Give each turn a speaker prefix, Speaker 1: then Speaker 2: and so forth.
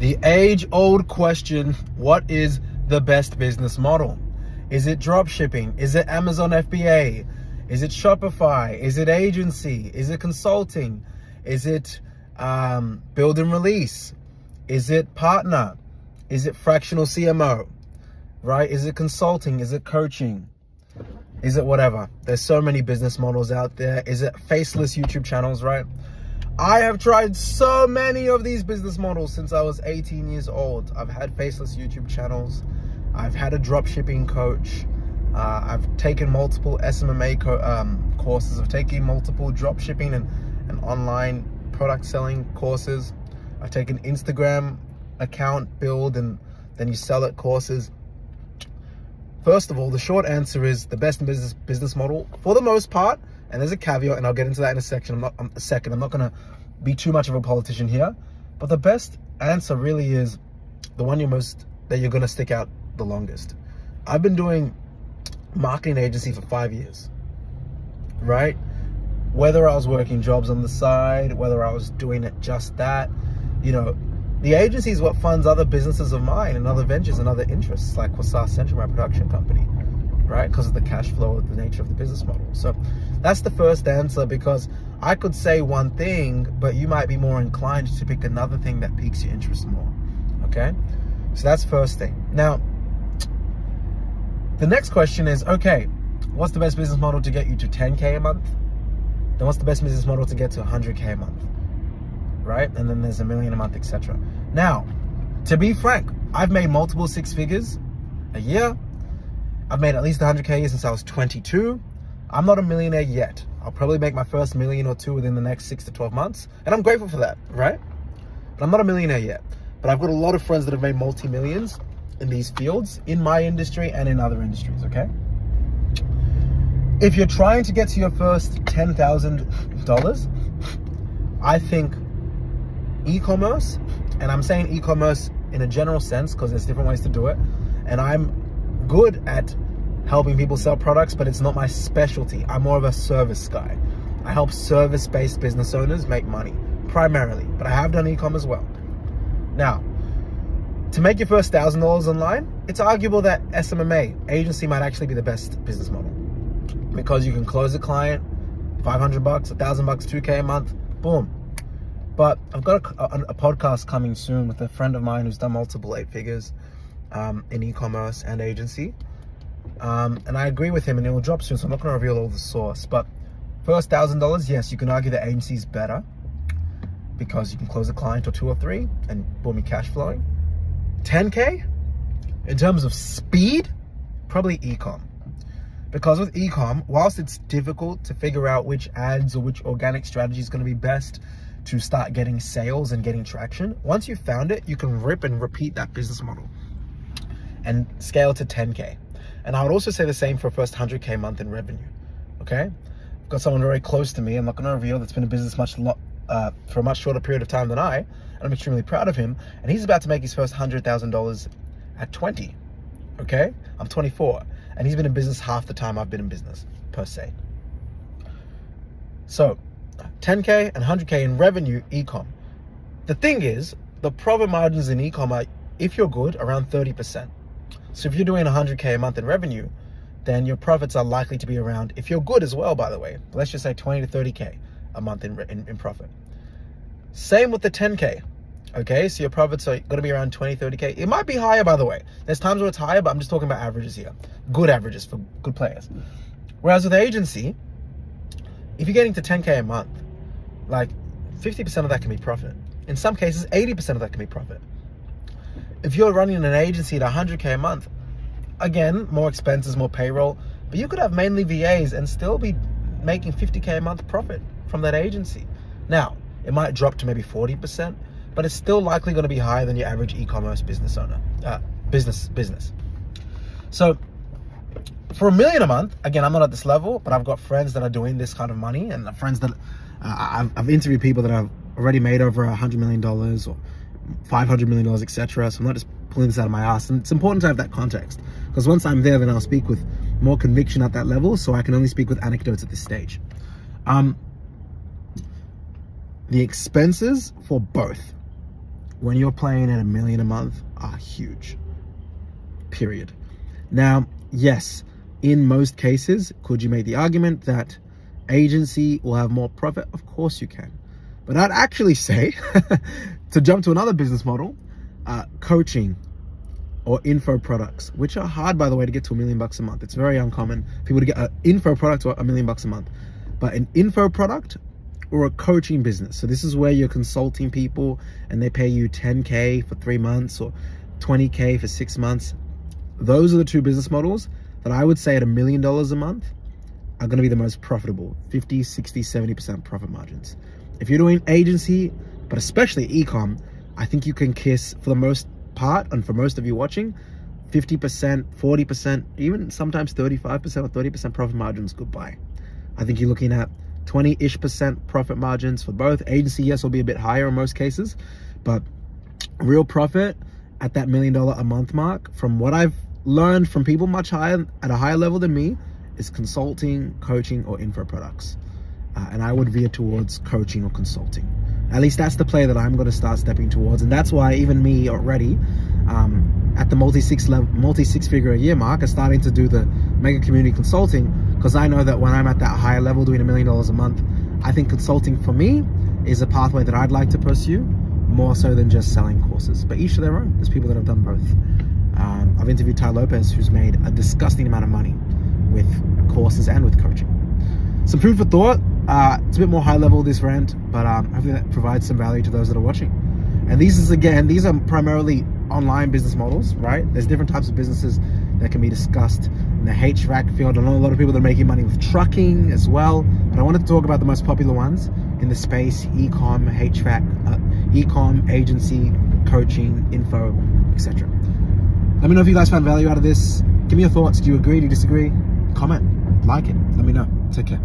Speaker 1: The age-old question, what is the best business model? Is it dropshipping? Is it Amazon FBA? Is it Shopify? Is it agency? Is it consulting? Is it build and release? Is it partner? Is it fractional CMO? Right? Is it consulting? Is it coaching? Is it whatever? There's so many business models out there. Is it faceless YouTube channels, right? I have tried so many of these business models since I was 18 years old. I've had faceless YouTube channels. I've had a dropshipping coach. I've taken multiple SMMA courses. I've taken multiple dropshipping and online product selling courses. I've taken Instagram account build and then you sell it courses. First of all, the short answer is the best business model for the most part, and there's a caveat, and I'll get into that in a second. I'm not going to be too much of a politician here, but the best answer really is the one that you're going to stick out the longest. I've been doing marketing agency for 5 years, right? Whether I was working jobs on the side, whether I was doing it just that, the agency is what funds other businesses of mine and other ventures and other interests, like Kwassar Central, my production company, right? Because of the cash flow of the nature of the business model. So that's the first answer, because I could say one thing, but you might be more inclined to pick another thing that piques your interest more, okay? So that's first thing. Now, the next question is, okay, what's the best business model to get you to 10K a month? Then what's the best business model to get to 100K a month? Right? And then there's $1 million a month, etc. Now, to be frank, I've made multiple six figures a year. I've made at least 100K a year since I was 22. I'm not a millionaire yet. I'll probably make my first million or two within the next 6 to 12 months. And I'm grateful for that, right? But I'm not a millionaire yet. But I've got a lot of friends that have made multi-millions in these fields, in my industry and in other industries, okay? If you're trying to get to your first $10,000, I think e-commerce, and I'm saying e-commerce in a general sense because there's different ways to do it, and I'm good at helping people sell products, but it's not my specialty. I'm more of a service guy. I help service-based business owners make money primarily, but I have done e-com as well. Now, to make your first $1,000 online, it's arguable that SMMA agency might actually be the best business model, because you can close a client, $500, $1,000, $2K a month, boom. But I've got a podcast coming soon with a friend of mine who's done multiple 8 figures in e-commerce and agency. And I agree with him, and it will drop soon, so I'm not going to reveal all the source. But first $1,000, yes, you can argue the agency is better because you can close a client or 2 or 3 and boom, your cash flowing. 10K, in terms of speed, probably e-com. Because with e-com, whilst it's difficult to figure out which ads or which organic strategy is going to be best to start getting sales and getting traction, once you've found it, you can rip and repeat that business model and scale to 10K. And I would also say the same for first 100K a month in revenue, okay? I've got someone very close to me, I'm not going to reveal, that's been in business for a much shorter period of time than I, and I'm extremely proud of him, and he's about to make his first $100,000 at 20, okay? I'm 24, and he's been in business half the time I've been in business, per se. So, 10K and 100K in revenue, e-com. The thing is, the profit margins in e-com are, if you're good, around 30%. So if you're doing 100K a month in revenue, then your profits are likely to be around, if you're good as well, by the way, let's just say 20 to 30K a month in profit. Same with the 10K, okay? So your profits are gonna be around 20, 30K. It might be higher, by the way. There's times where it's higher, but I'm just talking about averages here. Good averages for good players. Whereas with agency, if you're getting to 10K a month, like 50% of that can be profit. In some cases, 80% of that can be profit. If you're running an agency at 100K a month, again, more expenses, more payroll, but you could have mainly VAs and still be making 50K a month profit from that agency. Now, it might drop to maybe 40%, but it's still likely going to be higher than your average e-commerce business owner, business. So for $1 million a month, again, I'm not at this level, but I've got friends that are doing this kind of money, and friends that I've interviewed people that have already made over $100 million or $500 million, etc. So I'm not just pulling this out of my ass. And it's important to have that context, because once I'm there, then I'll speak with more conviction at that level. So I can only speak with anecdotes at this stage. The expenses for both when you're playing at $1 million a month are huge, period. Now, yes, in most cases, could you make the argument that agency will have more profit? Of course you can. But I'd actually say, to jump to another business model, coaching or info products, which are hard, by the way, to get to $1 million a month. It's very uncommon for people to get an info product to $1 million a month. But an info product or a coaching business. So this is where you're consulting people and they pay you $10K for 3 months or $20K for 6 months. Those are the two business models that I would say at $1 million a month are going to be the most profitable, 50, 60, 70% profit margins. If you're doing agency, but especially e-com, I think you can kiss, for the most part, and for most of you watching, 50%, 40%, even sometimes 35% or 30% profit margins goodbye. I think you're looking at 20-ish% profit margins for both. Agency, yes, will be a bit higher in most cases, but real profit at that $1 million a month mark, from what I've learned from people much higher, at a higher level than me, is consulting, coaching, or info products. And I would veer towards coaching or consulting. At least that's the play that I'm going to start stepping towards. And that's why even me already, at the multi-six-figure a year mark, is starting to do the mega community consulting, because I know that when I'm at that higher level doing $1 million a month, I think consulting for me is a pathway that I'd like to pursue more so than just selling courses. But each to their own. There's people that have done both. I've interviewed Ty Lopez, who's made a disgusting amount of money with courses and with coaching. Some food for thought. It's a bit more high level, this rant, but hopefully that provides some value to those that are watching. And these are primarily online business models, right? There's different types of businesses that can be discussed in the HVAC field. I know a lot of people that are making money with trucking as well, but I wanted to talk about the most popular ones in the space: e-com, HVAC, e-com, agency, coaching, info, etc. Let me know if you guys found value out of this. Give me your thoughts. Do you agree? Do you disagree? Comment, like it. Let me know. Take care.